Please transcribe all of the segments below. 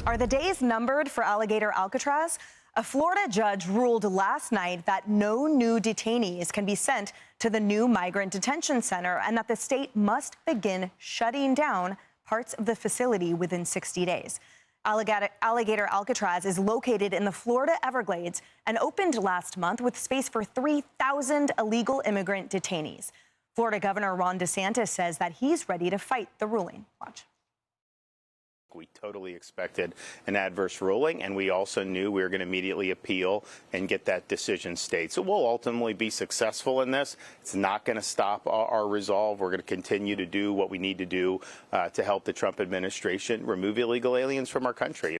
Are the days numbered for alligator Alcatraz? A Florida judge ruled last night that no new detainees can be sent to the new migrant detention center and that the state must begin shutting down parts of the facility within 60 days. Alligator Alcatraz is located in the Florida Everglades and opened last month with space for 3,000 illegal immigrant detainees. Florida Governor Ron DeSantis says that he's ready to fight the ruling. Watch. We totally expected an adverse ruling, and we also knew we were going to immediately appeal and get that decision stayed. So we'll ultimately be successful in this. It's not going to stop our resolve. We're going to continue to do what we need to do to help the Trump administration remove illegal aliens from our country.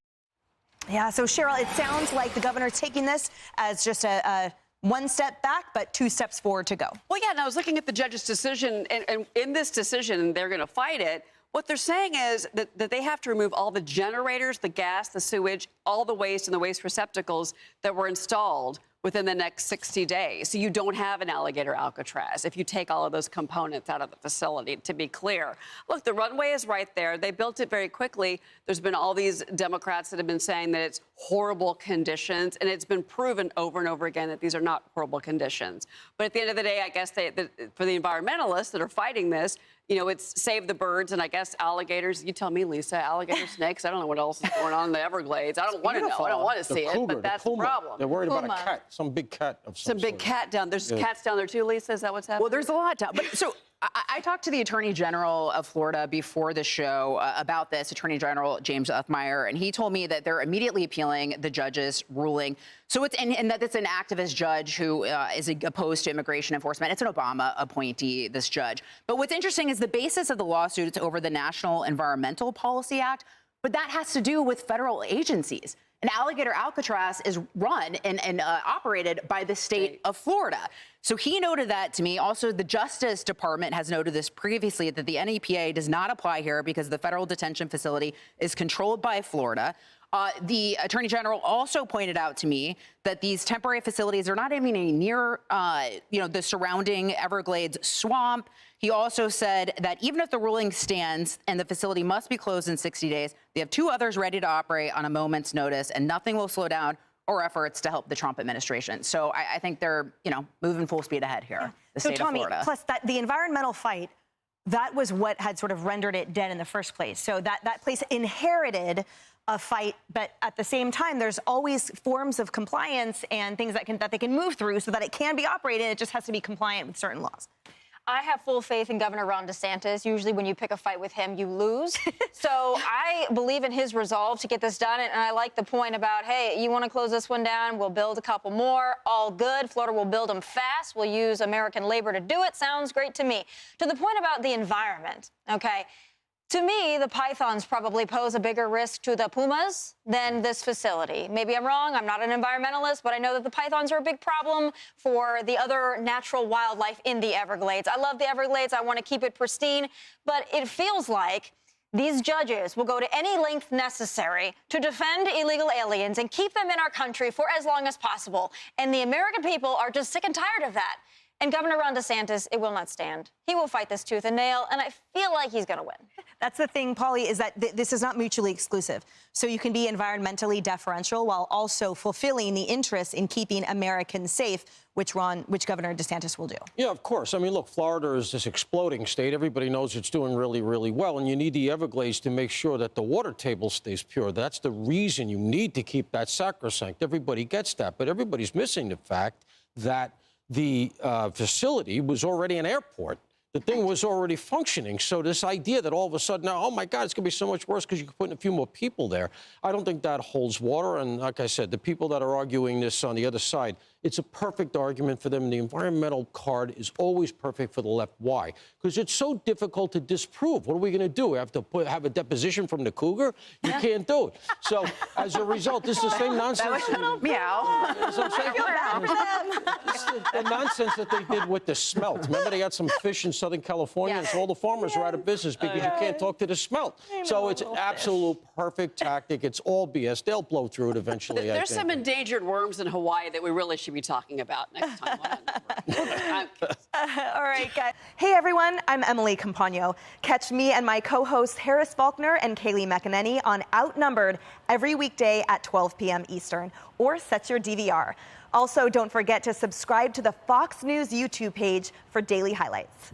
Yeah, so Cheryl, it sounds like the governor's taking this as just a one step back, but 2 steps forward to go. Well, yeah, and I was looking at the judge's decision, and in this decision, they're going to fight it. What they're saying is that they have to remove all the generators, the gas, the sewage, all the waste and the waste receptacles that were installed within the next 60 days. So you don't have an alligator Alcatraz if you take all of those components out of the facility, to be clear. Look, the runway is right there. They built it very quickly. There's been all these Democrats that have been saying that it's horrible conditions, and it's been proven over and over again that these are not horrible conditions. But at the end of the day, I guess for the environmentalists that are fighting this, you know, it's save the birds and I guess alligators. You tell me, Lisa, alligator snakes. I don't know what else is going on in the Everglades. I don't want to know. I don't want to see it, but that's the problem. They're worried about a cat, some big cat of some sort. Some big cat down. There's cats down there too, Lisa. Is that what's happening? Well, there's a lot down. But so I talked to the Attorney General of Florida before the show about this, Attorney General James Uthmeier, and he told me that they're immediately appealing the judge's ruling. So it's and that it's an activist judge who is opposed to immigration enforcement. It's an Obama appointee, this judge. But what's interesting is the basis of the lawsuit is over the National Environmental Policy Act, but that has to do with federal agencies. And Alligator Alcatraz is run and operated by the state of Florida. So he noted that to me. Also, the Justice Department has noted this previously, that the NEPA does not apply here because the federal detention facility is controlled by Florida. The Attorney General also pointed out to me that these temporary facilities are not even near, the surrounding Everglades swamp. He also said that even if the ruling stands and the facility must be closed in 60 days, they have 2 others ready to operate on a moment's notice, and nothing will slow down our efforts to help the Trump administration. So I think they're, moving full speed ahead here. Yeah. The so state Tommy, of Florida. Plus the environmental fight, that was what had sort of rendered it dead in the first place. So that place inherited a fight, but at the same time, there's always forms of compliance and things that they can move through so that it can be operated. It just has to be compliant with certain laws. I have full faith in Governor Ron DeSantis. Usually when you pick a fight with him, you lose. So I believe in his resolve to get this done. And I like the point about, hey, you want to close this one down? We'll build a couple more. All good. Florida will build them fast. We'll use American labor to do it. Sounds great to me. To the point about the environment, okay? To me, the pythons probably pose a bigger risk to the pumas than this facility. Maybe I'm wrong. I'm not an environmentalist, but I know that the pythons are a big problem for the other natural wildlife in the Everglades. I love the Everglades. I want to keep it pristine, but it feels like these judges will go to any length necessary to defend illegal aliens and keep them in our country for as long as possible. And the American people are just sick and tired of that. And Governor Ron DeSantis, it will not stand. He will fight this tooth and nail, and I feel like he's going to win. That's the thing, Paulie, is that this is not mutually exclusive. So you can be environmentally deferential while also fulfilling the interests in keeping Americans safe, which Governor DeSantis will do. Yeah, of course. I mean, look, Florida is this exploding state. Everybody knows it's doing really, really well, and you need the Everglades to make sure that the water table stays pure. That's the reason you need to keep that sacrosanct. Everybody gets that, but everybody's missing the fact that the facility was already an airport. The thing was already functioning. So this idea that all of a sudden now, oh, my God, it's going to be so much worse because you can put in a few more people there, I don't think that holds water. And like I said, the people that are arguing this on the other side, it's a perfect argument for them. The environmental card is always perfect for the left. Why? Because it's so difficult to disprove. What are we going to do? We have to have a deposition from the cougar? You can't do it. So as a result, this is the same nonsense. Meow. The nonsense that they did with the smelt. Remember, they got some fish in Southern California, and so all the farmers are out of business because you can't talk to the smelt. So it's absolute perfect tactic. It's all BS. They'll blow through it eventually. There's some endangered worms in Hawaii that we really should should be talking about next time on Unnumbered. All right, guys. Hey, everyone. I'm Emily Campagno. Catch me and my co-hosts Harris Faulkner and Kaylee McEnany on Outnumbered every weekday at 12 p.m. Eastern, or set your DVR. Also, don't forget to subscribe to the Fox News YouTube page for daily highlights.